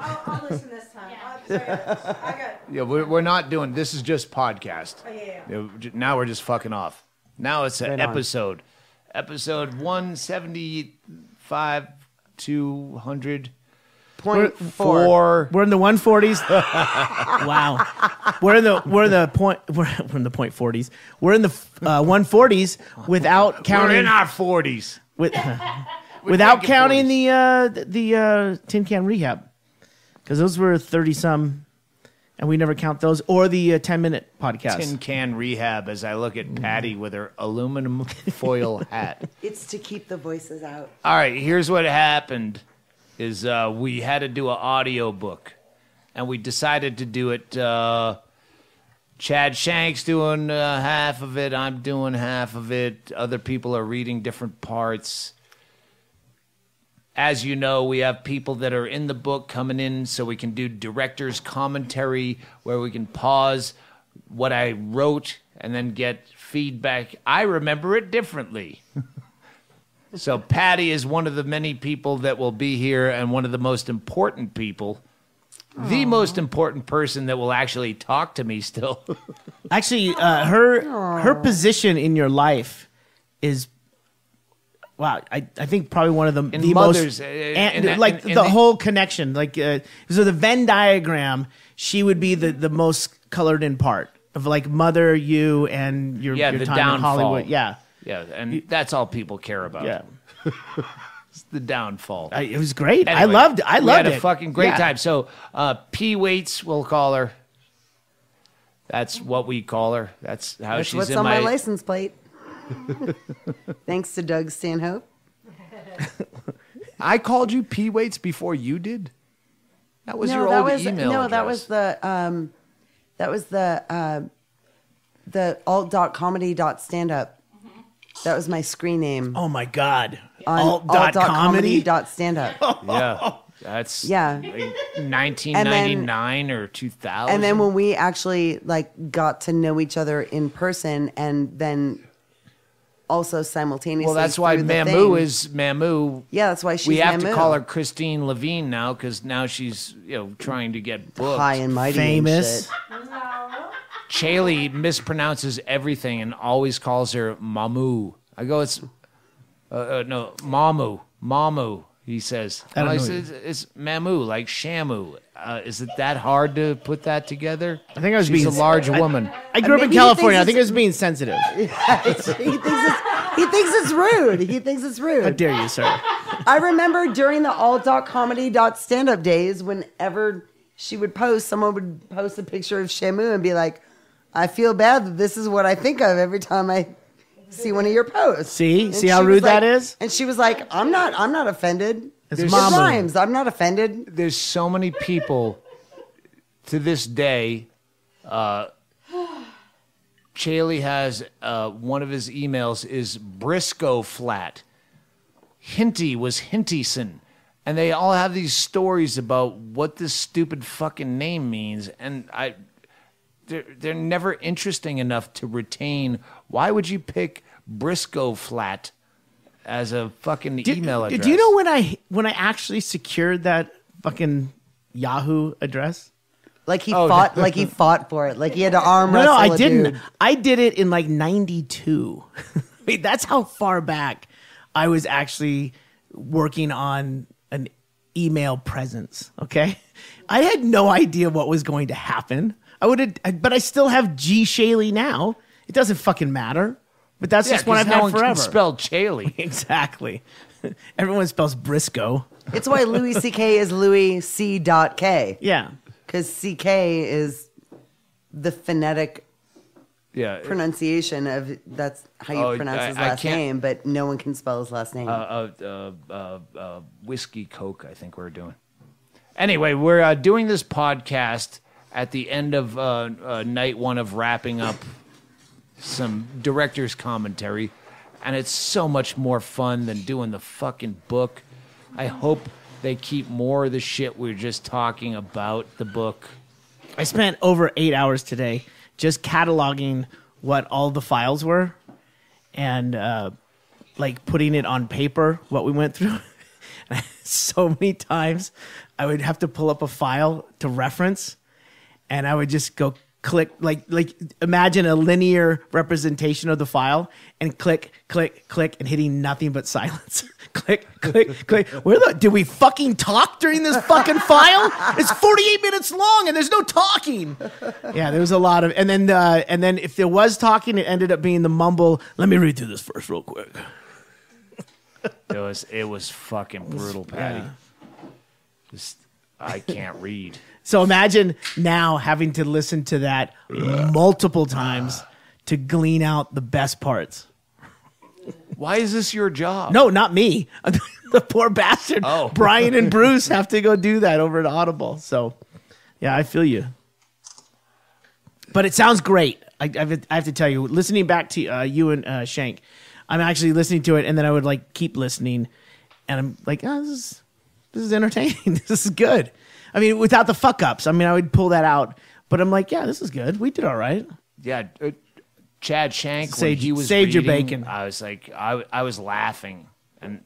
I'll listen this time. I got. Yeah, we're not doing. This is just podcast. Oh, yeah. Now we're just fucking off. Now it's an Right on. episode. Episode 175, 200. Point Four. We're in the 140s. Wow. We're in the point 40s. We're in the 140s without counting. We're in our 40s. Without counting the tin can rehab, because those were 30-some, and we never count those, or the 10-minute podcast. Tin can rehab as I look at Patty with her aluminum foil hat. It's to keep the voices out. All right, here's what happened is we had to do an audio book, and we decided to do it. Chad Shank's doing half of it. I'm doing half of it. Other people are reading different parts. As you know, we have people that are in the book coming in so we can do director's commentary where we can pause what I wrote and then get feedback. I remember it differently. So Patty is one of the many people that will be here and one of the most important people. Aww. The most important person that will actually talk to me still. Actually, her position in your life is... Wow, I think probably one of the mothers, most the whole connection. Like so, the Venn diagram, she would be the most colored in part of like mother, you, and your the time downfall. in Hollywood. Yeah, and that's all people care about. Yeah, it's the downfall. It was great. Anyway, I loved it. We had a fucking great time. So P. Waits, we'll call her. That's what we call her. That's how she's what's in on my license plate. Thanks to Doug Stanhope. I called you P. Waits before you did. That was your old email. No, address. that was the alt.comedy.standup. That was my screen name. Oh my god. Alt.comedy.standup. Yeah. That's like 1999 or 2000. And then when we actually like got to know each other in person, and then also simultaneously. Well, that's why Mamu is Mamu. Yeah, that's why she's We have Mamu. to call her Kristine Levine now because now she's trying to get booked. High and mighty, famous. And shit. Chaille mispronounces everything and always calls her Mamu. I go, it's no Mamu. He says, it's Mamu, like Shamu. Is it that hard to put that together? I think I was She's being a large woman. I grew up in California. I think I was being sensitive. he thinks it's rude. He thinks it's rude. How dare you, sir? I remember during the alt.comedy.standup days, whenever she would post, someone would post a picture of Shamu and be like, I feel bad that this is what I think of every time I see one of your posts. See how rude that is? And she was like, I'm not offended. It's It Mamu. rhymes. I'm not offended. There's so many people to this day. Chaille has one of his emails is Briscoe flat. Hinty was Hintyson. And they all have these stories about what this stupid fucking name means. And they're never interesting enough to retain. Why would you pick Briscoe flat as a fucking email address? Do you know when I actually secured that fucking Yahoo address? Like he fought for it. Like he had to arm wrestle. No, I a didn't. dude. I did it in like 92. I mean, that's how far back I was actually working on an email presence. Okay, I had no idea what was going to happen. But I still have G. Chaille now. It doesn't fucking matter. But that's just what I've had forever. Can spell Chaille. Exactly. Everyone spells Briscoe. It's why Louis C.K. is Louis C.K. Yeah. Because C.K. is the phonetic pronunciation of that's how you pronounce his last name, but no one can spell his last name. Whiskey Coke, I think we're doing. Anyway, we're doing this podcast at the end of night one of wrapping up some director's commentary, and it's so much more fun than doing the fucking book. I hope they keep more of the shit we're just talking about the book. I spent over 8 hours today just cataloging what all the files were and like putting it on paper, what we went through. So many times I would have to pull up a file to reference, and I would just go click, like imagine a linear representation of the file, and click, and hitting nothing but silence. Click. Did we fucking talk during this fucking file? It's 48 minutes long and there's no talking. Yeah, there was a lot of, and then if there was talking, it ended up being the mumble. Let me read through this first real quick. It was fucking brutal, Patty. Yeah. I can't read. So imagine now having to listen to that multiple times to glean out the best parts. Why is this your job? No, not me. The poor bastard. Oh. Brian and Bruce have to go do that over at Audible. So, yeah, I feel you. But it sounds great. I have to tell you, listening back to you and Shank, I'm actually listening to it, and then I would like keep listening, and I'm like, oh, this is entertaining. This is good. I mean, without the fuck ups. I mean, I would pull that out, but I'm like, yeah, this is good. We did all right. Yeah. Chad Shank, when he was saved reading, your bacon. I was like, I was laughing and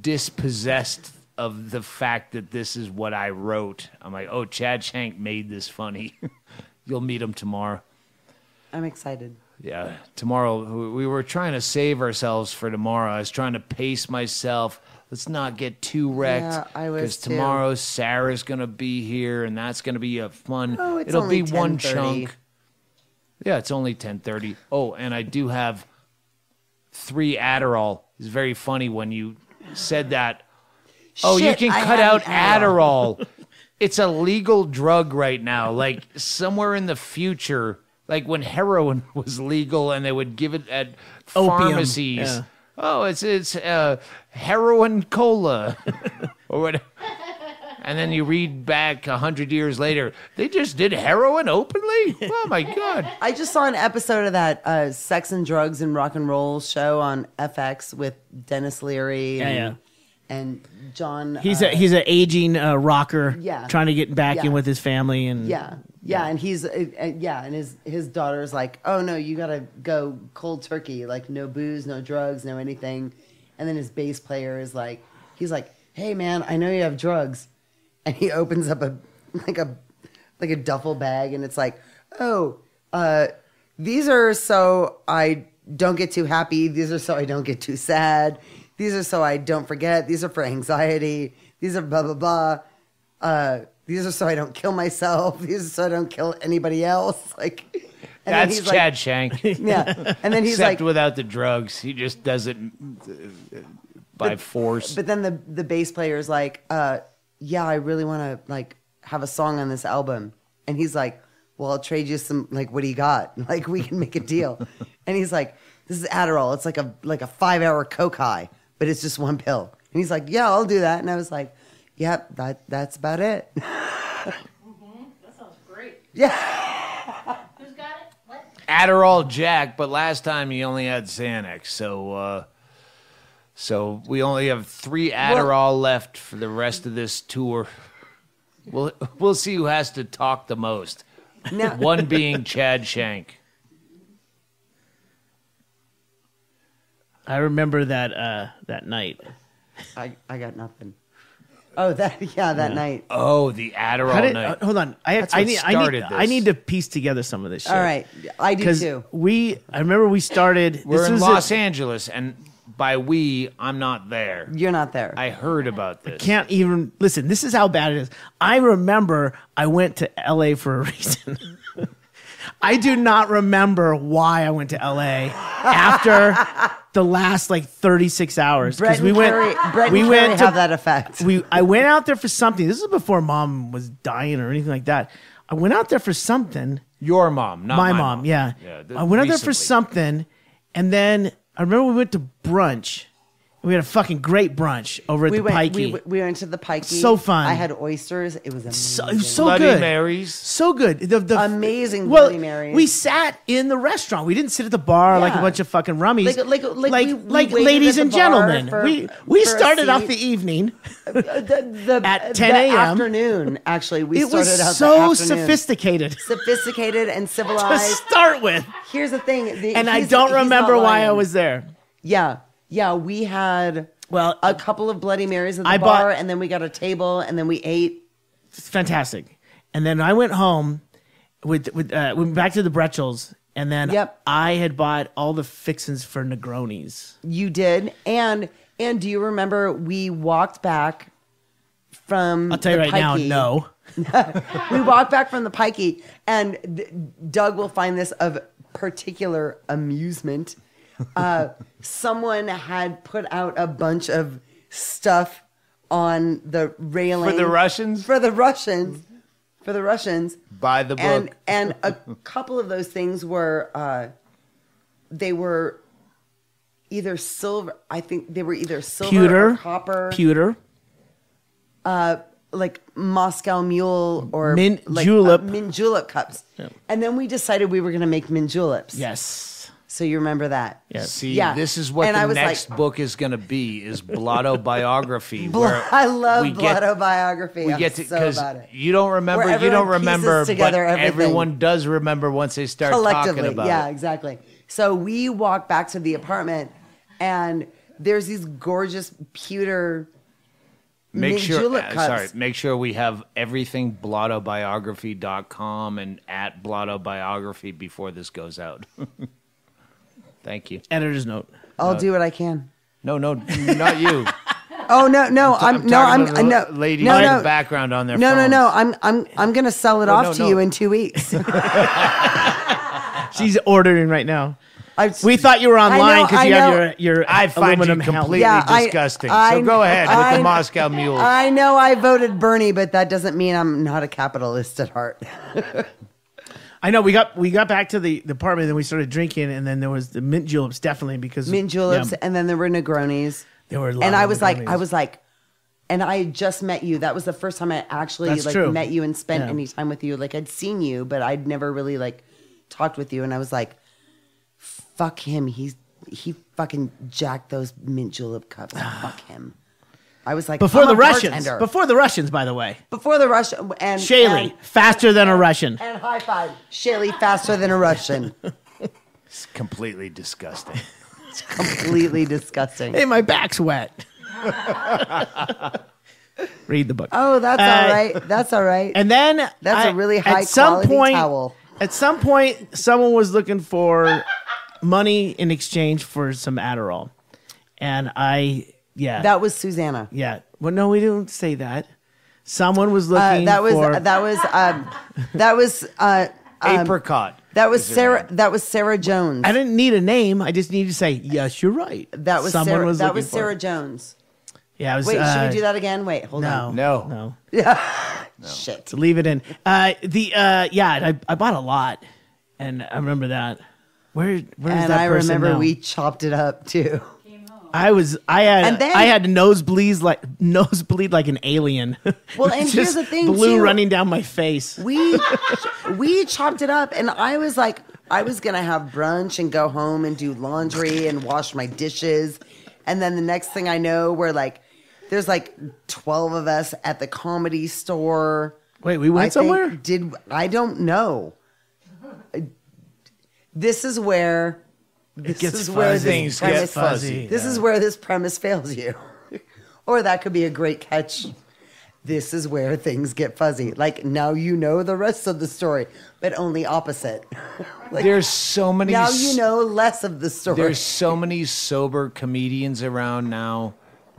dispossessed of the fact that this is what I wrote. I'm like, oh, Chad Shank made this funny. You'll meet him tomorrow. I'm excited. Yeah, tomorrow. We were trying to save ourselves for tomorrow. I was trying to pace myself. Let's not get too wrecked. Yeah, I was because too. tomorrow Sarah's gonna be here, and that's gonna be a fun. Oh, it's It'll only be one 10:30. chunk. Yeah, it's only 10:30. Oh, and I do have 3 Adderall. It's very funny when you said that. Oh, you Shit, can I cut have out Adderall. It's a legal drug right now. Like somewhere in the future, like when heroin was legal and they would give it at Opium, pharmacies. yeah. Oh, it's heroin cola or whatever. And then you read back 100 years later, they just did heroin openly? Oh, my God. I just saw an episode of that Sex and Drugs and Rock and Roll show on FX with Dennis Leary and John. He's an aging rocker, Yeah. trying to get back in Yeah. with his family, and and he's and his daughter's like, oh no, you gotta go cold turkey, like no booze, no drugs, no anything. And then his bass player is like, he's like, hey man, I know you have drugs. And he opens up a duffel bag, and it's like, oh, these are so I don't get too happy. These are so I don't get too sad. These are so I don't forget. These are for anxiety. These are blah, blah, blah. These are so I don't kill myself. These are so I don't kill anybody else. Like, and That's Chad Shank. Yeah. And then he's Except like, without the drugs. He just does it by force. But then the bass player's like, yeah, I really want to like have a song on this album. And he's like, well, I'll trade you some, like, what do you got? Like, we can make a deal. And he's like, this is Adderall. It's like a 5-hour coke high, but it's just one pill. And he's like, yeah, I'll do that. And I was like, yep, that's about it. That sounds great. Yeah. Who's got it? What? Adderall Jack, but last time he only had Xanax. So we only have 3 Adderall left for the rest of this tour. We'll see who has to talk the most. Now, One being Chad Shank. I remember that night. I got nothing. Oh, that night. Oh, the Adderall night. Hold on, That's what started I this. need to piece together some of this shit. All right, I do because too. I remember we started. We're this in was Los Angeles, and by we, I'm not there. You're not there. I heard about this. Can't even listen. This is how bad it is. I remember I went to LA for a reason. I do not remember why I went to LA after the last like 36 hours. Brett we and went. Carrie, Brett we and went Carrie to have that effect. I went out there for something. This is before Mom was dying or anything like that. I went out there for something. Your mom, not My my mom, yeah. Yeah, I went out there for recently. something, and then I remember we went to brunch. We had a fucking great brunch over at the Pikey. We went to the Pikey. So fun. I had oysters. It was amazing. It was so Bloody good. Marys. So good. The Amazing well, Bloody Marys. We sat in the restaurant. We didn't sit at the bar like a Yeah. bunch of fucking rummies. Like we waited ladies at and the bar gentlemen. for- we for a started off seat. the evening. At 10 a.m. afternoon, actually. We It was started out so the afternoon. sophisticated Sophisticated and to civilized. start with. Here's the thing. And I he's don't not remember why I lying. was there. Yeah. We had Well, a couple of Bloody Marys at the I bar, bought- and then we got a table, and then we ate. It's fantastic. And then I went home went back to the Bretchels, and then Yep. I had bought all the fixins for Negronis. You did, and do you remember we walked back from? I'll tell you the right now, Pikey. no. We walked back from the Pikey, and Doug will find this of particular amusement. Someone had put out a bunch of stuff on the railing For the Russians? For the Russians. Buy the book. And a couple of those things were they were either silver. I think they were either silver Pewter. or copper. Pewter. Like Moscow Mule or Mint like, julep. mint julep cups. And then we decided we were going to make mint juleps. Yes. So you remember that? Yes. See, Yeah. this is what And I the was next like- book is going to be, is Blotter Biography. where I love we get- Blotter Biography. We I'm get to, so because about it. you don't remember, Where you don't everyone pieces remember, but together everything. everyone does remember once they start Collectively, talking about yeah, it. exactly. So we walk back to the apartment, and there's these gorgeous pewter mint julep cups. Make sure we have everything blottobiography.com and at blottobiography before this goes out. Thank you. Editor's note. I'll do what I can. No, not you. Oh no, I'm no. Ladies no, in no. the background on their No, phones. I'm gonna sell it Oh, off no, to no. you in 2 weeks. She's ordering right now. I- We thought you were online because you I know. have your I find you aluminum completely Yeah, I- disgusting. I- so go ahead with I- the Moscow Mule. I know I voted Bernie, but that doesn't mean I'm not a capitalist at heart. I know we got back to the apartment and we started drinking, and then there was the mint juleps, definitely because Mint juleps, yeah, and then there were Negronis. there were a lot And of I was Negronis. like, and I had just met you. That was the first time I actually That's like true. met you and spent Yeah. any time with you. Like I'd seen you, but I'd never really like talked with you. And I was like, fuck him. He fucking jacked those mint julep cups. Fuck him. I was like, before I'm the a Russians. bartender. Before the Russians, by the way. Before the Russian and Chaille, faster than a Russian. and high five. Chaille faster than a Russian. It's completely disgusting. Completely disgusting. Hey, my back's wet. Read the book. Oh, that's all right. That's all right. And then That's a really high at some quality point, towel. At some point, someone was looking for money in exchange for some Adderall, and That was Susanna. yeah. Well, no, we didn't say that. Someone was looking That was for Apricot. that was is her Sarah. name. That was Sarah Jones. I didn't need a name. I just needed to say yes. You're right. That was someone Sarah. was that looking was for Sarah it. Jones. Yeah, it was. Wait, should we do that again? Wait, hold on. No. Shit. So leave it in. I bought a lot, and I remember that. Where's And that I person remember now? we chopped it up too. I And then- had nosebleed like an alien. Well, and here's Just the thing, blue too. running down my face. We chopped it up, and I was like, I was gonna have brunch and go home and do laundry and wash my dishes, and then the next thing I know, there's like 12 of us at the Comedy Store. Wait, we went somewhere? I don't know. This is where gets this Things get premise fuzzy. This is where this premise fails you, or that could be a great catch. This is where things get fuzzy. Like now you know the rest of the story, but only opposite. Like, There's so many. now you know less of the story. There's so many sober comedians around now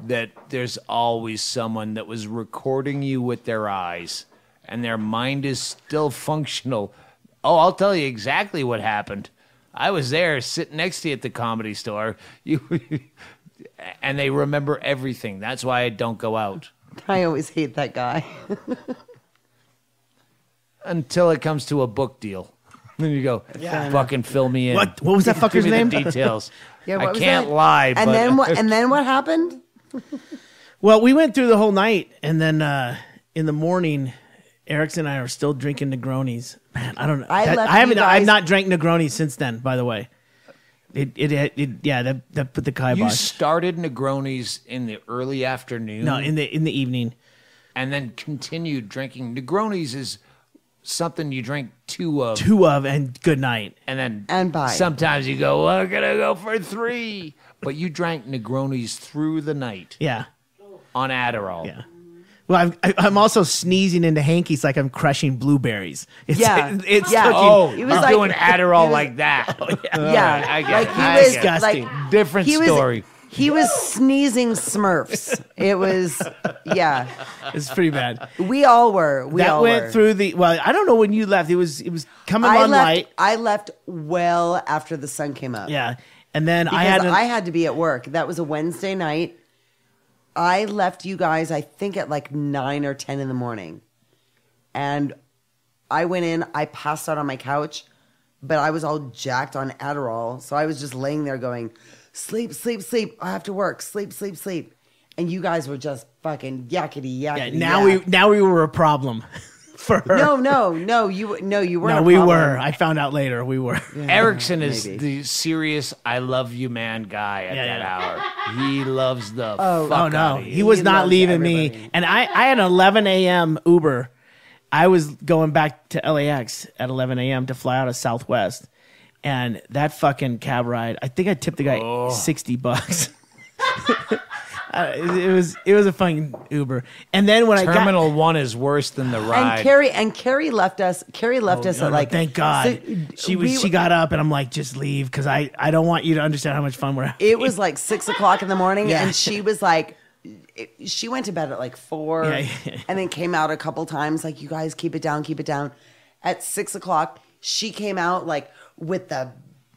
that there's always someone that was recording you with their eyes and their mind is still functional. Oh, I'll tell you exactly what happened. I was there sitting next to you at the Comedy Store. And they remember everything. That's why I don't go out. I always hate that guy. Until it comes to a book deal. Then you go, fucking fill me in. What was that fucker's Give me name? the details. Yeah, I what was can't that? lie. And but then what? And then what happened? Well, we went through the whole night, and then in the morning, Erickson and I are still drinking Negronis. Man, I don't know. I've not drank Negronis since then. By the way, that put the kibosh. You started Negronis in the early afternoon. No, in the evening. And then continued drinking. Negronis is something you drink two of. Two of and good night. And then And bye. sometimes you go, well, I'm going to go for 3. But you drank Negronis through the night Yeah. on Adderall. Yeah. Well, I'm also sneezing into hankies like I'm crushing blueberries. It's, Yeah. it's Yeah. fucking- Oh, He he was was like- doing Adderall he was- like that. Yeah, I get like it. he I was get it. Disgusting. like Different he was, story. He was sneezing Smurfs. It was, yeah. It's pretty bad. We all were. We That all went were. through the. Well, I don't know when you left. It was coming I on left. light. I left well after the sun came up. Yeah, and then Because I I had to be at work. That was a Wednesday night. I left you guys, I think, at like 9 or 10 in the morning. And I went in, I passed out on my couch, but I was all jacked on Adderall. So I was just laying there going, sleep, sleep, sleep. I have to work. Sleep, sleep, sleep. And you guys were just fucking yakety yakety. Yeah, now we were a problem for her. No, you weren't. No, a we problem. were. I found out later we were. Erickson is maybe. the serious I love you man guy at Yeah, that yeah. hour. He loves the Oh, fuck Oh out no, of you. he was He not loves leaving everybody. me. And I had an 11 a.m. Uber. I was going back to LAX at 11 a.m. to fly out of Southwest. And that fucking cab ride, I think I tipped the guy $60. It was a fucking Uber. And then when Terminal 1 is worse than the ride. And Carrie left us. Carrie left us at like. thank God. She got up and I'm like, just leave because I don't want you to understand how much fun we're having. It was like 6 o'clock in the morning, Yeah. and she was like, she went to bed at like 4, Yeah. and then came out a couple times, like, you guys keep it down, keep it down. At 6 o'clock, she came out like with the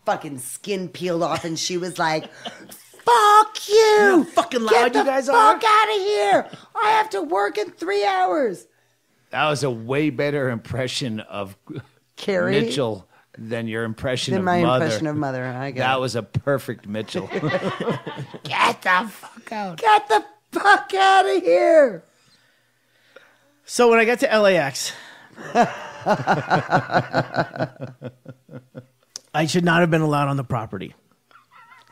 fucking skin peeled off, and she was like, "Fuck you! You know how fucking loud you guys are? Fuck out of here! I have to work in 3 hours." That was a way better impression of Carrie? Mitchell than your impression Then of my Mother. impression of Mother. I get That it. was a perfect Mitchell. Get the fuck out. Get the fuck out of here! So when I got to LAX, I should not have been allowed on the property.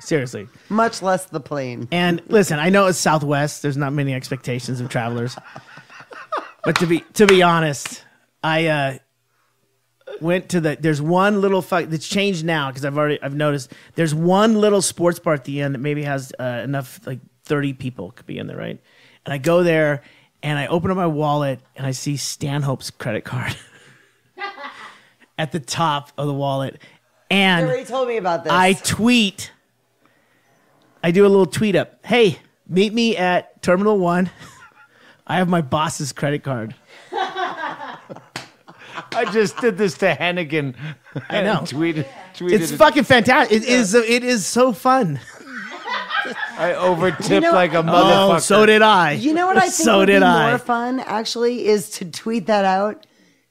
Seriously. Much less the plane. And listen, I know it's Southwest. There's not many expectations of travelers. But to be honest, I went to there's one little that's changed now because I've noticed there's one little sports bar at the end that maybe has enough, like 30 people could be in there, right? And I go there and I open up my wallet and I see Stanhope's credit card at the top of the wallet. And Carrie told me about this. I do a little tweet up. Hey, meet me at Terminal 1. I have my boss's credit card. I just did this to Hennigan. I know. tweeted It's it. fucking fantastic. It is so fun. I overtipped You know- like a motherfucker. Oh, so did I. You know what I think so would be did I. more fun, actually, is to tweet that out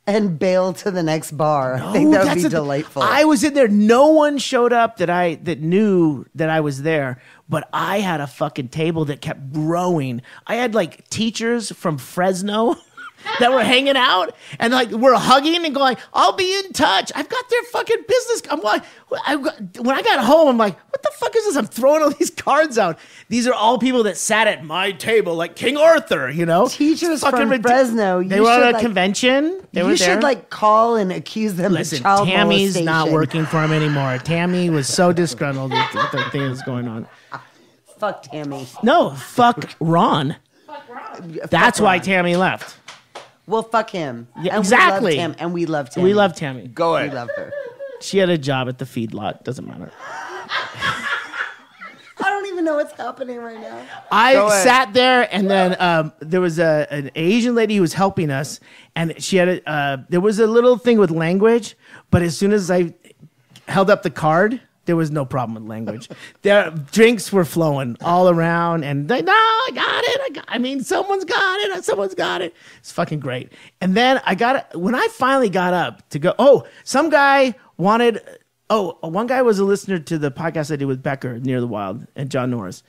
and bail to the next bar. I think that would be delightful. I was in there. No one showed up that knew that I was there. But I had a fucking table that kept growing. I had like teachers from Fresno that were hanging out and like we're hugging and going, "I'll be in touch. I've got their fucking business." I'm like, when I got home, I'm like, "What the fuck is this?" I'm throwing all these cards out. These are all people that sat at my table, like King Arthur, you know. Teachers It's fucking from Fresno. They You were should, at a like- convention. They were you there. should like call and accuse them Listen, of child Tammy's molestation. not working for him anymore. Tammy was so disgruntled with the thing that's going on. Fuck Tammy. No, fuck Ron. That's Fuck why Ron. Tammy left. Well, fuck him. Yeah, And exactly. We loved him, and we loved him. We love Tammy. Go We ahead. love her. She had a job at the feedlot. Doesn't matter. I don't even know what's happening right now. I Go ahead. sat there, and then there was an Asian lady who was helping us, and she had there was a little thing with language, but as soon as I held up the card, there was no problem with language. Their drinks were flowing all around, and they, no, I got it. I mean, someone's got it. Someone's got it. It's fucking great. And then when I finally got up to go, some guy wanted. One guy was a listener to the podcast I did with Becker, Near the Wild, and John Norris.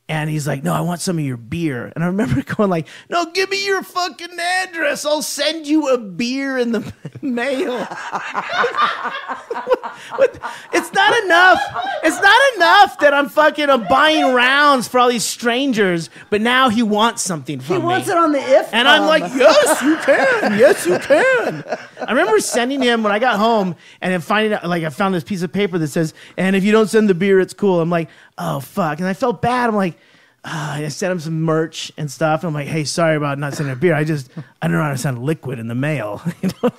And he's like, "No, I want some of your beer." And I remember going like, "No, give me your fucking address. I'll send you a beer in the mail." It's not enough. It's not enough that I'm buying rounds for all these strangers, but now he wants something from He me. wants it on the if. And I'm like, "Yes, you can. Yes, you can." I remember sending him when I got home and then finding out, like I found this piece of paper that says, and if you don't send the beer, it's cool. I'm like, oh, fuck. And I felt bad. I'm like, I sent him some merch and stuff. I'm like, hey, sorry about not sending a beer. I don't know how to send liquid in the mail.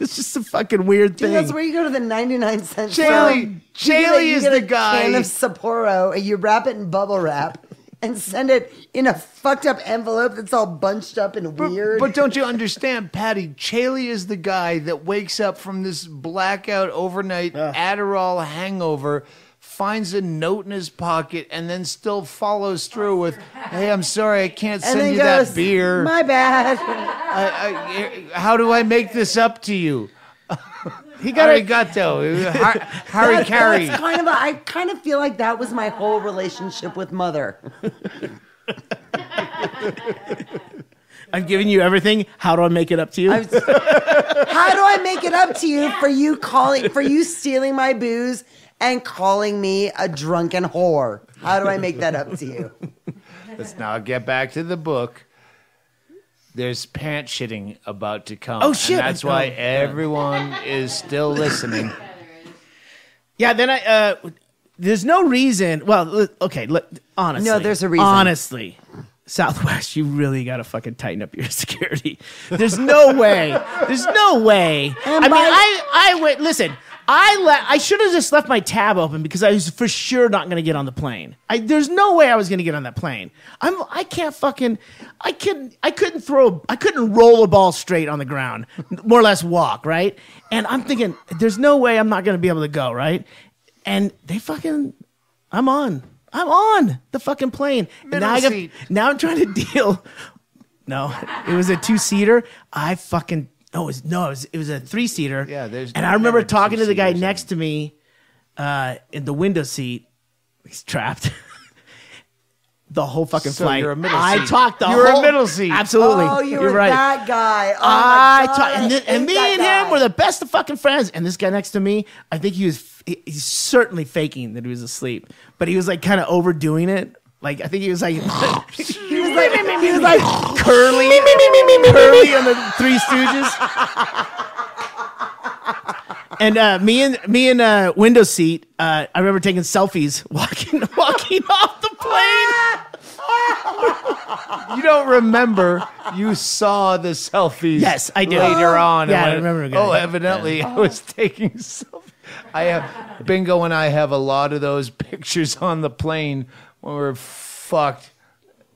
It's just a fucking weird thing. Dude, that's where you go to the 99-cent store. Chaille is the guy. Can of Sapporo, and you wrap it in bubble wrap and send it in a fucked up envelope that's all bunched up and weird. But don't you understand, Patty? Chaille is the guy that wakes up from this blackout overnight Adderall hangover, finds a note in his pocket, and then still follows through with, "Hey, I'm sorry, I can't and send then you goes, that beer. My bad." How do I make this up to you?" He got arigato. Harry carry. That's I kind of feel like that was my whole relationship with Mother. I'm giving you everything. How do I make it up to you? How do I make it up to you for you stealing my booze and calling me a drunken whore? How do I make that up to you? Let's now get back to the book. There's pants shitting about to come. Oh, shit. And that's why everyone is still listening. Yeah, then there's no reason. Well, okay, honestly. No, there's a reason. Honestly, Southwest, you really got to fucking tighten up your security. There's no way. There's no way. I went, listen, I should have just left my tab open because I was for sure not going to get on the plane. There's no way I was going to get on that plane. I couldn't roll a ball straight on the ground, more or less walk, right? And I'm thinking, there's no way I'm not going to be able to go, right? And I'm on the fucking plane. Middle seat. Now I'm trying to deal. No, it was a 2-seater. It was a 3-seater. Yeah, and I remember talking to the guy next to me in the window seat. He's trapped. The whole fucking flight. You're a middle seat. I talked You're a middle seat. Absolutely. Oh, You're right. that guy. Oh my God. And me and him were the best of fucking friends. And this guy next to me, I think he's certainly faking that he was asleep, but he was like kind of overdoing it. Like I think he was like he was like curly on the Three Stooges. And me and window seat. I remember taking selfies walking off the plane. You don't remember you saw the selfies. Yes, I do. Later on. Yeah, I remember. Evidently I was taking selfies. Bingo and I have a lot of those pictures on the plane when we're fucked.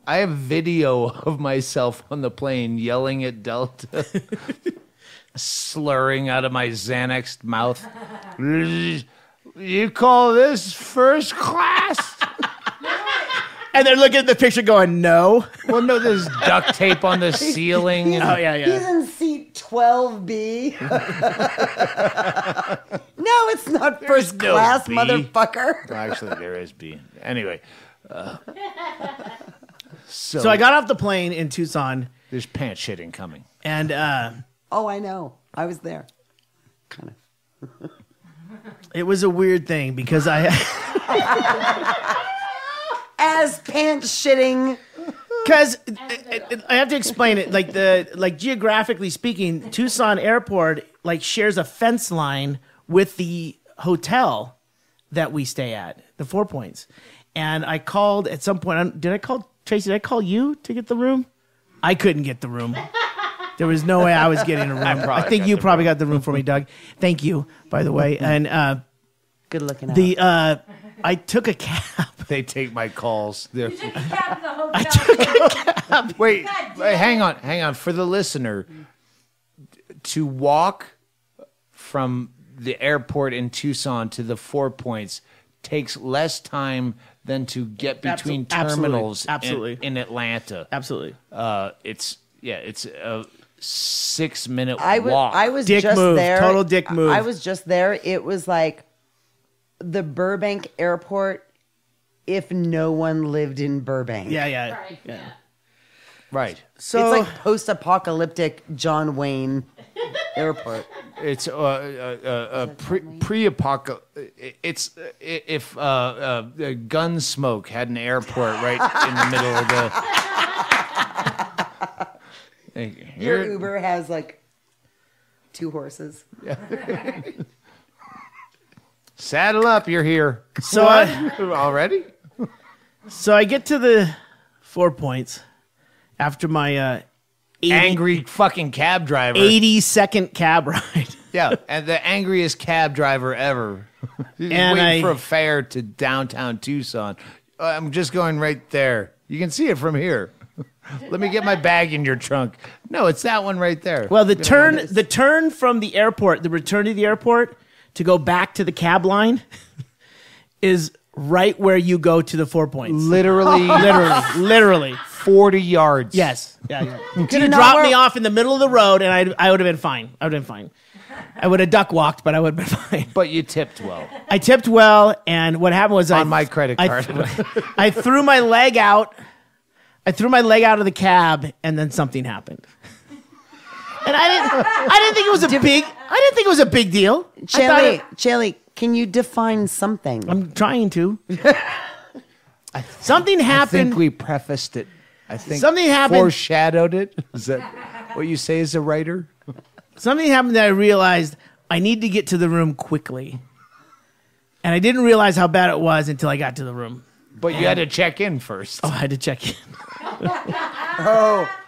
I have video of myself on the plane yelling at Delta, slurring out of my Xanax mouth. You call this first class? And they're looking at the picture going, no. Well, no, there's duct tape on the ceiling. Oh, yeah. He's in seat 12B. No, it's not first no class, B. motherfucker. Actually, there is B. Anyway. So I got off the plane in Tucson. There's pants shitting coming. And Oh, I know. I was there. Kind of. it was a weird thing because As pants shitting. Because I have to explain it. Like geographically speaking, Tucson Airport shares a fence line with the hotel that we stay at, the 4 Points. And I called at some point. Did I call Tracy? Did I call you to get the room? I couldn't get the room. There was no way I was getting a room. I think you probably got the room for me, Doug. Thank you, by the way. And good looking out. I took a cab. They take my calls. You took a cab to the hotel. I took a cab. Wait, hang on. For the listener, to walk from the airport in Tucson to the 4 Points takes less time than to get between terminals in Atlanta. Absolutely. It's a 6-minute walk. I was dick just move. there. Total dick move. I was just there. It was like the Burbank airport if no one lived in Burbank. Yeah. Right, yeah. Right. So it's like post-apocalyptic John Wayne airport. It's pre-apocalyptic. It's if Gunsmoke had an airport right in the middle of the. Your Uber has 2 horses. Saddle up, you're here. So Already? So I get to the 4 Points after my angry fucking cab driver. 80-second cab ride. Yeah, and the angriest cab driver ever. He's And waiting for a fare to downtown Tucson. I'm just going right there. You can see it from here. Let me get my bag in your trunk. No, it's that one right there. Well, the turn from the airport, the return to the airport to go back to the cab line is right where you go to the 4 Points. Literally. 40 yards. Yes. Yeah. You could have dropped me off in the middle of the road, and I would have been fine. I would have duck walked, but I would have been fine. But you tipped well. I tipped well, and what happened was on my credit card. I threw my leg out. I threw my leg out of the cab, and then something happened. And I didn't think it was a big. I didn't think it was a big deal. Chaille, can you define something? I'm trying to. Something happened. I think we prefaced it. I think something happened. Foreshadowed it. Is that what you say as a writer? Something happened that I realized I need to get to the room quickly. And I didn't realize how bad it was until I got to the room. But you had to check in first. Oh, I had to check in.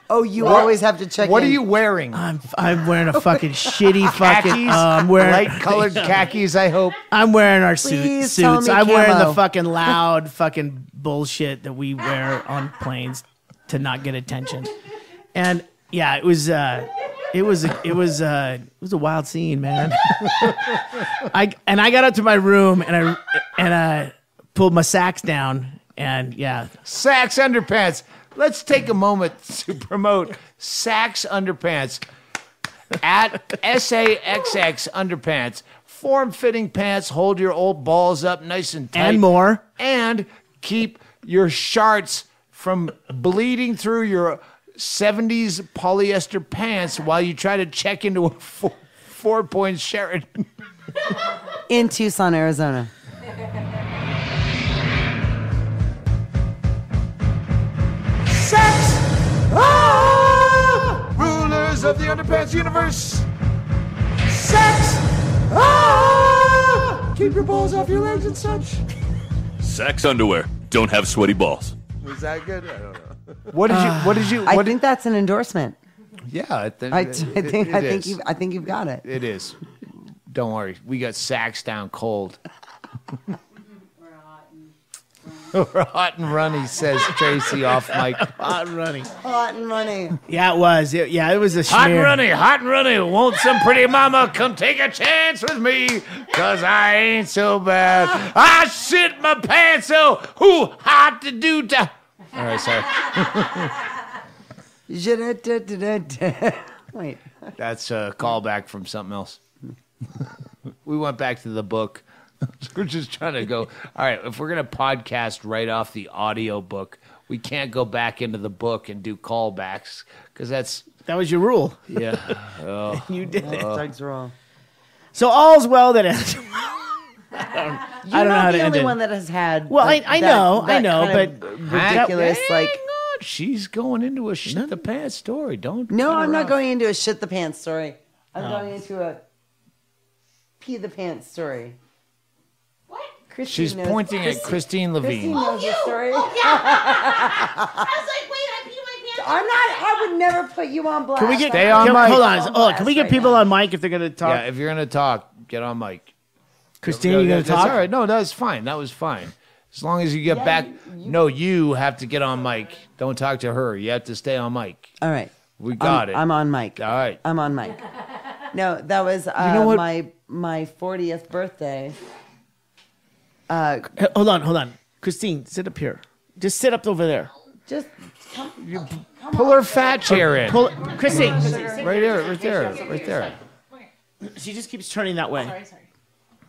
You always have to check in. What are you wearing? I'm wearing a fucking shitty fucking... Khakis? I'm wearing light-colored khakis, I hope. I'm wearing our Please tell suits. me I'm wearing camo. the fucking loud fucking bullshit that we wear on planes to not get attention. And yeah, it was a wild scene, man. I got up to my room and I pulled my Sachs down, and yeah. Sachs Underpants. Let's take a moment to promote Sachs Underpants at SAXX Underpants. Form-fitting pants, hold your old balls up nice and tight. And more. And keep your sharts from bleeding through your 70s polyester pants while you try to check into a 4 Points Sheraton. In Tucson, Arizona. Sex! Rulers of the Underpants universe! Sex! Keep your balls off your legs and such. Sachs underwear. Don't have sweaty balls. Was that good? I don't know. What did you? I think that's an endorsement. Yeah, I think I think you've got it. It is. Don't worry, we got Sachs down cold. We're hot and runny, says Tracy off mic. Hot and running. Hot and running. Yeah, it was. It was a Hot and smear. runny. Won't some pretty mama come take a chance with me? 'Cause I ain't so bad. I shit my pants, so who hot to do to... All right, sorry. Wait. That's a callback from something else. We went back to the book. We're just trying to go, all right, if we're going to podcast right off the audio book, we can't go back into the book and do callbacks because That was your rule. yeah. Oh. You did it. Doug's wrong. So all's well that ends. I don't know how to the end only it. one that has had. Well, I know, kind but of ridiculous. Hang on. She's going into a shit the pants story. Don't. No, cut her I'm not off. going into a shit the pants story. I'm going into a pee the pants story. What? Kristine She's knows- pointing at Kristine Levine. Kristine knows the story. Oh, yeah. I was like, wait, I peed my pants. I would never put you on blast. Can we get Stay on mic. Hold on. Oh, can we get people on mic if they're going to talk? Yeah, if you're going to talk, get on mic. Kristine, you going to That's talk? all right. No, that was fine. That was fine. As long as you get back. No, you have to get on mic. Don't talk to her. You have to stay on mic. All right. We got it. I'm on mic. All right. I'm on mic. No, that was know what? my 40th birthday. Hold on. Kristine, sit up here. Just sit up over there. Just Pull her fat chair in. Kristine. Right there. She just keeps turning that way. Sorry.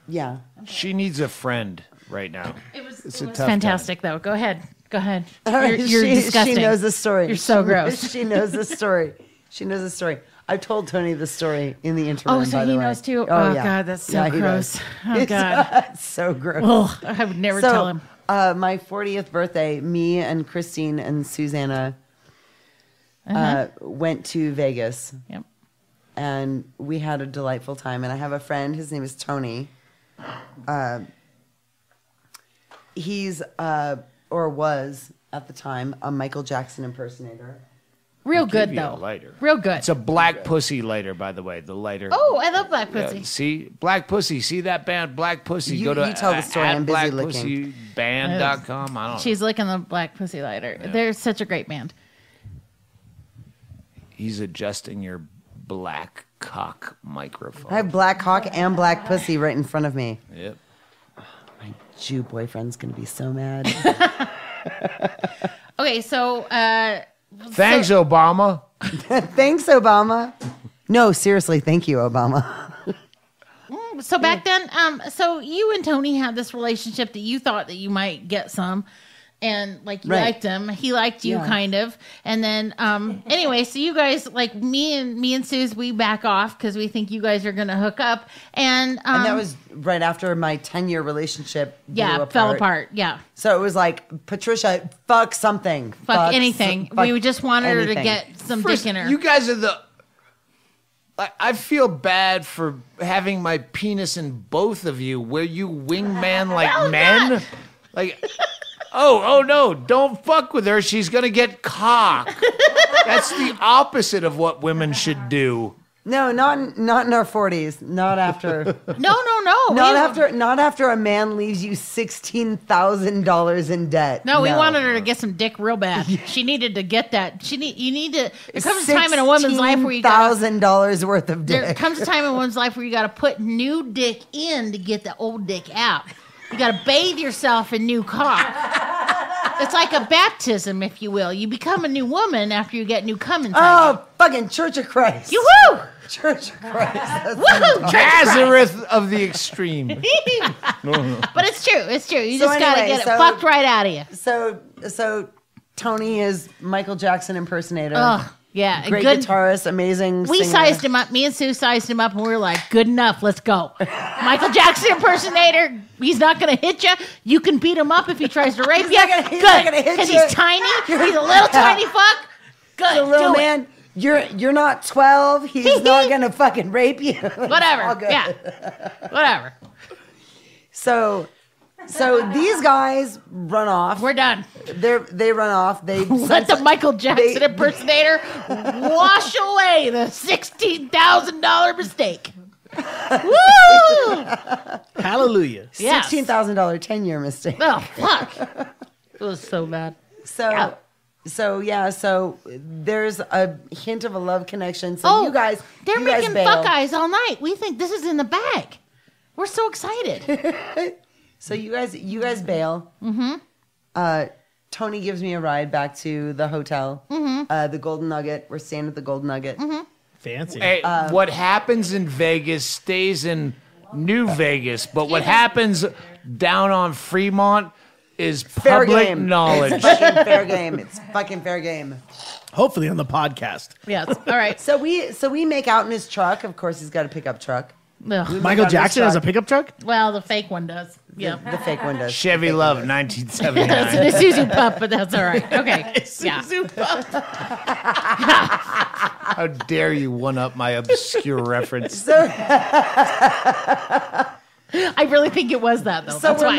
yeah. She needs a friend right now. It was It's a tough fantastic, though. Go ahead. All You're, right, you're disgusting. She knows the story. You're so gross. She knows the story. She knows the story. I've told Tony the story in the interim. Oh, so by the he way. knows too? Oh, yeah. God, that's so Yeah, he gross. does. Oh, It's, God. it's so gross. Oh, I would never tell him. My 40th birthday, me and Kristine and Susanna went to Vegas. Yep. and we had a delightful time. And I have a friend. His name is Tony. He's or was at the time a Michael Jackson impersonator. Real good Give you a though. lighter. Real good. It's a black pussy lighter, by the way. The lighter. Oh, I love Black Yeah, Pussy. see, Black Pussy. See that band, Black Pussy. You- Go to you tell the story. I'm busy blackpussyband.com. I don't know. She's licking the Black Pussy lighter. They're such a great band. He's adjusting your black cock microphone. I have black cock and black pussy right in front of me. Yep. My Jew boyfriend's gonna be so mad. Okay, so Thanks, Obama. Thanks, Obama. No, seriously, thank you, Obama. so back then, so you and Tony had this relationship that you thought that you might get some, and like you Right. liked him, he liked you Yeah. kind of, and then anyway, so you guys like me and Suze, we back off because we think you guys are gonna hook up, and And that was right after my 10-year relationship fell apart. Yeah, So it was like, Patricia, fuck something. fuck anything. fuck We just wanted her to anything. get some First, dick in her. you guys are the. I feel bad for having my penis in both of you. Where you wingman like men, like. Oh no! Don't fuck with her. She's gonna get cock. That's the opposite of what women should do. No, not in our 40s. Not after. No. Not after a man leaves you $16,000 in debt. No, we wanted her to get some dick real bad. She needed to get that. You need to. There comes a time in a woman's life where you got $16,000 worth of dick. There comes a time in one's life where you got to put new dick in to get the old dick out. You got to bathe yourself in new cock. It's like a baptism, if you will. You become a new woman after you get new cum inside Oh, fucking Church of Christ. you. Yoo-hoo! Church of Christ. That's Woohoo! Nazareth of the extreme. But it's true. It's true. You So just got to anyway, get it so- fucked right out of you. So Tony is Michael Jackson impersonator. Oh, yeah. Great Good. guitarist, amazing We singer. sized him up. Me and Sue sized him up, and we were like, "Good enough. Let's go." Michael Jackson impersonator. He's not going to hit you. You can beat him up if he tries to rape you. not gonna- he's Good, not gonna hit because you. he's tiny. He's a little tiny fuck. Good. The little do it. man, you're not 12. He's not gonna fucking rape you. It's all Whatever. good. Yeah. Whatever. So these guys run off. We're done. They run off. They Let the Michael Jackson they- impersonator wash away the $16,000 mistake. Woo! Hallelujah. Yes. $16,000 10-year mistake. Oh fuck! It was so bad. So there's a hint of a love connection. So you guys, they're you guys making bail. fuck eyes all night. We think this is in the bag. We're so excited. So you guys bail. Mm-hmm. Tony gives me a ride back to the hotel. Mm-hmm. The Golden Nugget. We're staying at the Golden Nugget. Mm-hmm. Fancy. Hey, what happens in Vegas stays in New Vegas, but what happens down on Fremont is Fair public game. knowledge. It's fucking fair game. It's fucking fair game. Hopefully on the podcast. Yes. All right. So we make out in his truck. Of course, he's got a pickup truck. Ugh. Michael his Jackson has a truck. pickup truck? Well, the fake one does. Yeah. The fake one does. Chevy Love, That's 1979. the Suzu pup, but that's all right. Okay. Yeah. How dare you one-up my obscure reference? I really think it was that though. So That's we're why.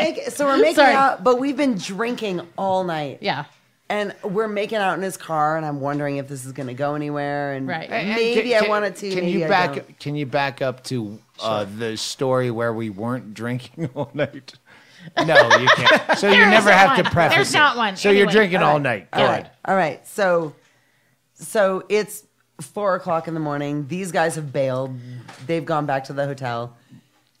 making Sorry. out, but we've been drinking all night. Yeah. And we're making out in his car, and I'm wondering if this is going to go anywhere. And Right. maybe I wanted to. Can maybe you I back? don't. Can you back up to the story where we weren't drinking all night? No, you can't. So you There never isn't have to one. preface There's it. not one. So you're Anyway. drinking all night. All Good. right. All right. So it's 4:00 in the morning. These guys have bailed. They've gone back to the hotel.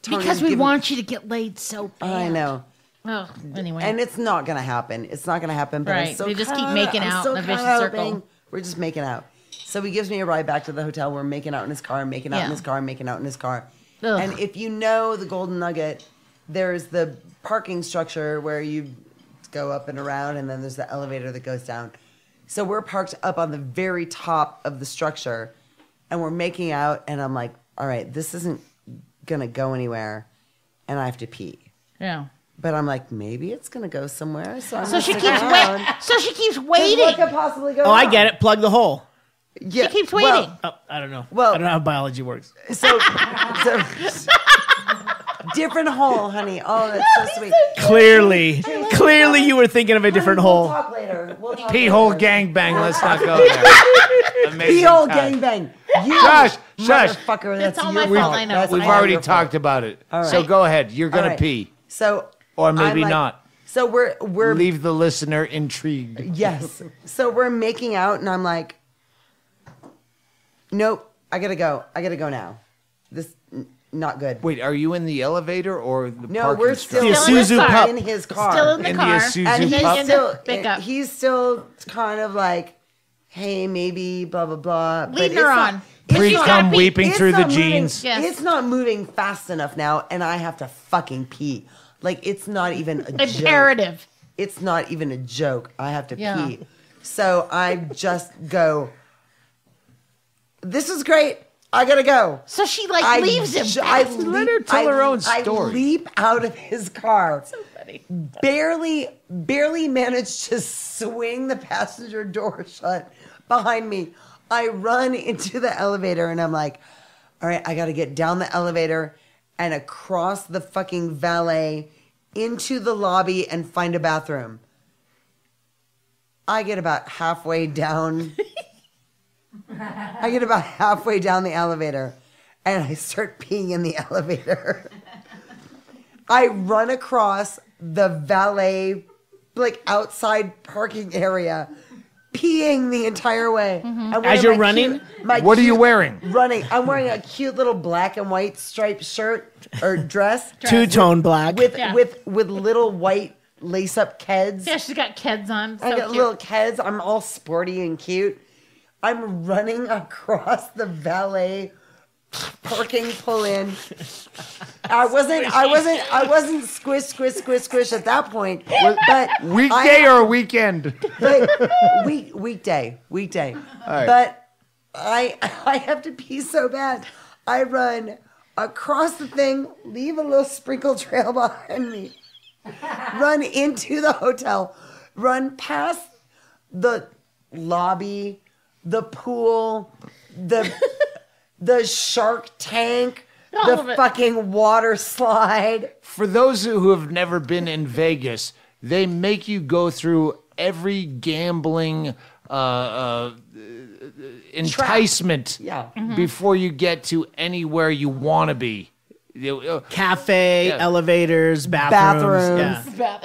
Tony's Because we given- want you to get laid so bad. I know. Oh, anyway. And it's not going to happen. It's not going to happen. But I'm Right. so They just keep kinda- making I'm out so in a vicious kinda circle. hoping We're just making out. So he gives me a ride back to the hotel. We're making out in his car, making out Yeah. in his car, making out in his car. Ugh. And if you know the Golden Nugget, there's the parking structure where you go up and around, and then there's the elevator that goes down. So we're parked up on the very top of the structure, and we're making out, and I'm like, all right, this isn't going to go anywhere, and I have to pee. yeah. But I'm like, maybe it's going to go somewhere. So, I'm So gonna she stick keeps around. So she keeps 'Cause waiting. What could possibly go Oh, I wrong? get it. Plug the hole. Yeah, She keeps waiting. Oh, I don't know. Well- I don't know how biology works. So different hole, honey. Oh, that's so sweet. Clearly you were thinking of a different We'll hole. talk later. We'll talk Pee hole later. gangbang. Let's not go there. Amazing Pee hole time. gangbang. You Shush. motherfucker. That's all your my fault, fault. I know. That's We've all already your talked fault. about it. All So right. go ahead. You're going All to right. pee. So Or maybe I'm like- not. So we're Leave the listener intrigued. yes. So we're making out, and I'm like, nope. I gotta go. I gotta go now. This not good. Wait, are you in the elevator or the No, parking we're structure? still Still in the car. in his car. Still in the In the car. Isuzu and pup? he's still Pickup. he's still kind of like, hey, maybe blah blah blah. But Leading it's her not- on. it's Pre not- cum pee. weeping it's through the not moving- jeans. Yes. It's not moving fast enough now, and I have to fucking pee. Like it's not even a joke. Imperative. It's not even a joke. I have to Yeah. pee. So I just go, this is great. I gotta go. So she like leaves him. Let her tell her own I story. leap out of his car. So funny. Barely managed to swing the passenger door shut behind me. I run into the elevator and I'm like, all right, I gotta get down the elevator and across the fucking valet into the lobby and find a bathroom. I get about halfway down. I get about halfway down the elevator and I start peeing in the elevator. I run across the valet, like outside parking area, peeing the entire way. I'm wearing As you're my running? What are you wearing? Running. I'm wearing a cute little black and white striped shirt or dress. Two-tone black. with Yeah. with little white lace up keds. Yeah, she's got kids on. So I got cute. little keds. I'm all sporty and cute. I'm running across the valet parking pull in. I wasn't squish at that point. But Weekday or weekend? weekday. right. But I have to pee so bad. I run across the thing, leave a little sprinkle trail behind me, run into the hotel, run past the lobby, the pool, the shark tank, All of the it. fucking water slide. For those who have never been in Vegas, they make you go through every gambling enticement Yeah. before you get to anywhere you want to be. Cafe, Yeah. elevators, bathrooms. Bathrooms. Yeah.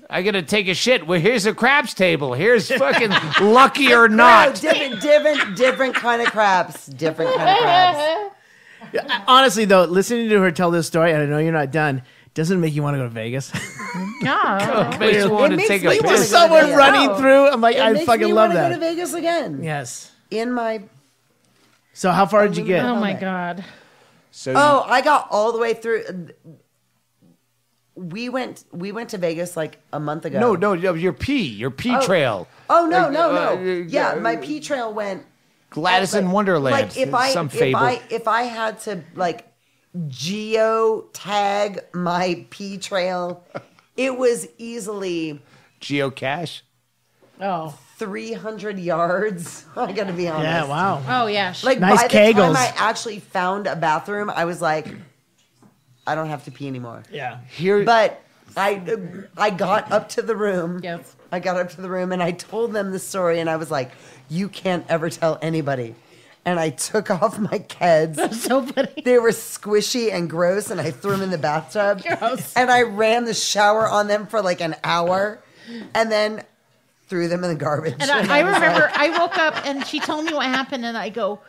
I gotta take a shit. Well, here's a craps table. Here's fucking lucky or No, not. different kind of crabs. Different kind of crabs. Honestly, though, listening to her tell this story, and I know you're not done, doesn't make you want to go to Vegas. No. Makes you want to makes take me a wanna piss. go Just to someone Vegas. running No. through. I'm like, It I makes fucking me love wanna that. Go to Vegas again. Yes. In my. So how far did you get? Oh my God. So Oh, I got all the way through. We went to Vegas like a month ago. no, your pee trail. Oh no, Like, no. uh, Yeah, my pee trail went. Gladys in Wonderland. Like if I had to like geo tag my pee trail, it was easily Geocache. Oh. 300 yards. I gotta be honest. Yeah, wow. Oh yeah. Like Nice by the time kegels. I actually found a bathroom, I was like, I don't have to pee anymore. Yeah. Here, But I got up to the room. Yes. I got up to the room and I told them the story and I was like, you can't ever tell anybody. And I took off my keds. So funny. They were squishy and gross and I threw them in the bathtub. Gross. And I ran the shower on them for like an hour and then threw them in the garbage. And I remember I woke up and she told me what happened, and I go,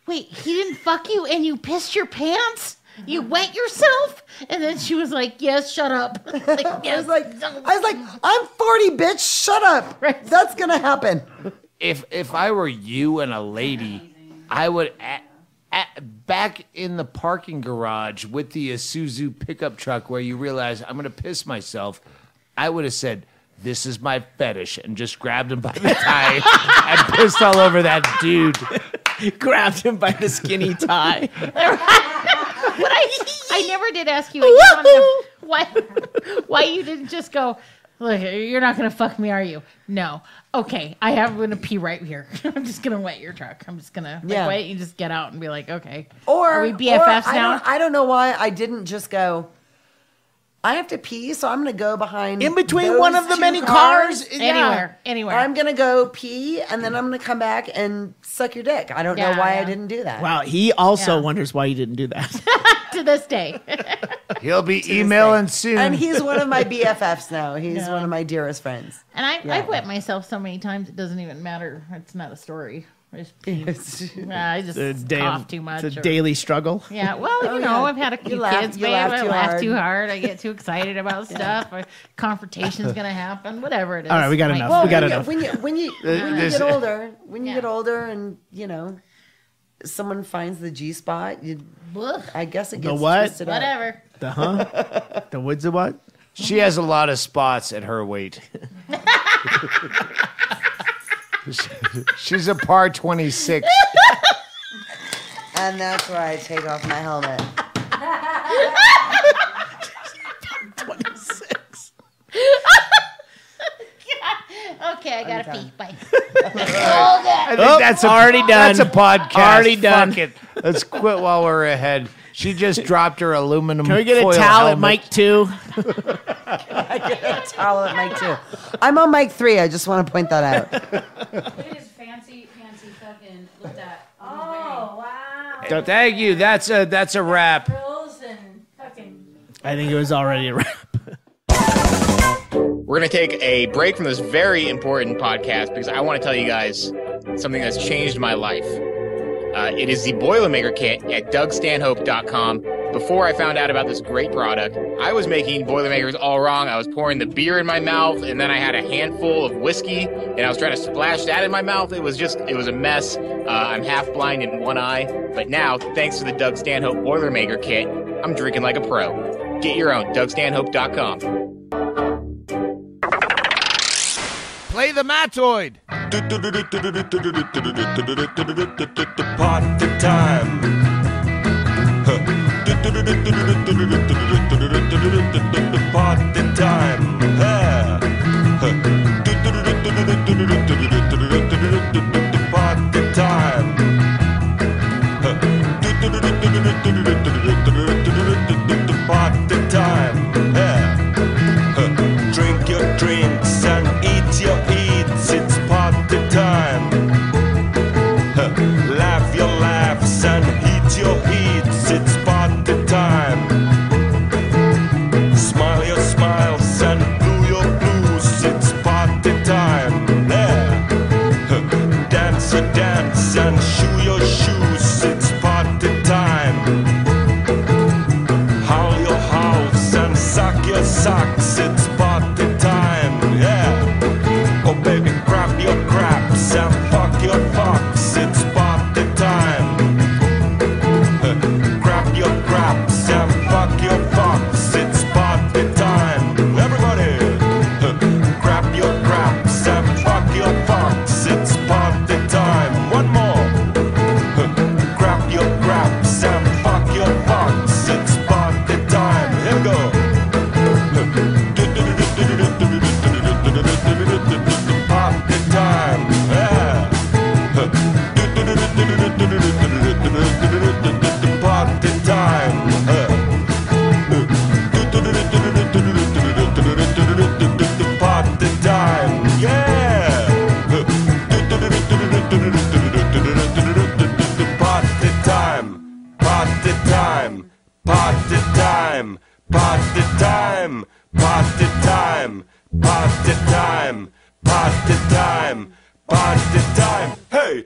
"Wait, he didn't fuck you, and you pissed your pants? You wet yourself?" And then she was like, "Yes, shut up." Like, I was like, I'm 40, bitch. Shut up. Right. That's gonna happen. if I were you and a lady, I would back in the parking garage with the Isuzu pickup truck where you realize I'm gonna piss myself. I would have said, "This is my fetish," and just grabbed him by the tie and pissed all over that dude. Grabbed him by the skinny tie. But I never did ask you. I wanted to- why you didn't just go, Look, you're not going to fuck me, are you? No. Okay, I'm going to pee right here. I'm just going to wet your truck. I'm just going to wait. You just get out and be like, okay. Are we BFFs now? I don't know why I didn't just go, I have to pee, so I'm going to go behind in between one of the many cars. Anywhere. I'm going to go pee, and then I'm going to come back and suck your dick. I don't know why I didn't do that. Wow, he also wonders why you didn't do that. To this day. He'll be emailing soon. And he's one of my BFFs now. He's one of my dearest friends. And I've wet myself so many times, it doesn't even matter. It's not a story. I just cough too much. It's a daily struggle. Yeah, well, you know, I've had a few kids, babe. I laugh too hard. I get too excited about stuff. Or confrontation's going to happen. Whatever it is. All right, we got enough. We got enough. When you get older, and you know, someone finds the G spot, I guess it gets twisted up. Whatever. The woods of what? She has a lot of spots at her weight. She's a par 26. And that's where I take off my helmet. 26. Okay, I gotta pee. Bye. I think that's already done. That's a podcast. Already done. Fuck it. Let's quit while we're ahead. She just dropped her aluminum. Can we get foil a towel helmet. at mic 2? I get a towel at mic 2. I'm on mic 3. I just want to point that out. Look at his fancy fucking. Look at that. Oh wow. So thank you. That's a wrap. Frills and fucking. I think it was already a wrap. We're going to take a break from this very important podcast because I want to tell you guys something that's changed my life. It is the Boilermaker Kit at DougStanhope.com. Before I found out about this great product, I was making Boilermakers all wrong. I was pouring the beer in my mouth, and then I had a handful of whiskey, and I was trying to splash that in my mouth. It was a mess. I'm half blind in one eye. But now, thanks to the Doug Stanhope Boilermaker Kit, I'm drinking like a pro. Get your own, DougStanhope.com. Play the Mattoid. Party time. Party time. Party time. Party time. Drink your drinks and eat your eats. It's party time. Laugh your laughs and heat your heats. It's party time. Smile your smiles and blue your blues. It's party time. Dance your dance and shoe your shoes. It's party time. Howl your howls and suck your socks. It's party time. Yeah. Oh baby, grab your craps and fuck your fucks. It's party time. Grab your craps and fuck your fucks. It's party time. Everybody, grab your craps and fuck your fucks. It's party time. One more. Grab your craps and fuck your fucks. It's party time. Here we go. Party time. Yeah. Party time. Party time. Yeah. Party time. Party time. Party time. Party time. Party time. Party time. Party time. Party time. Hey.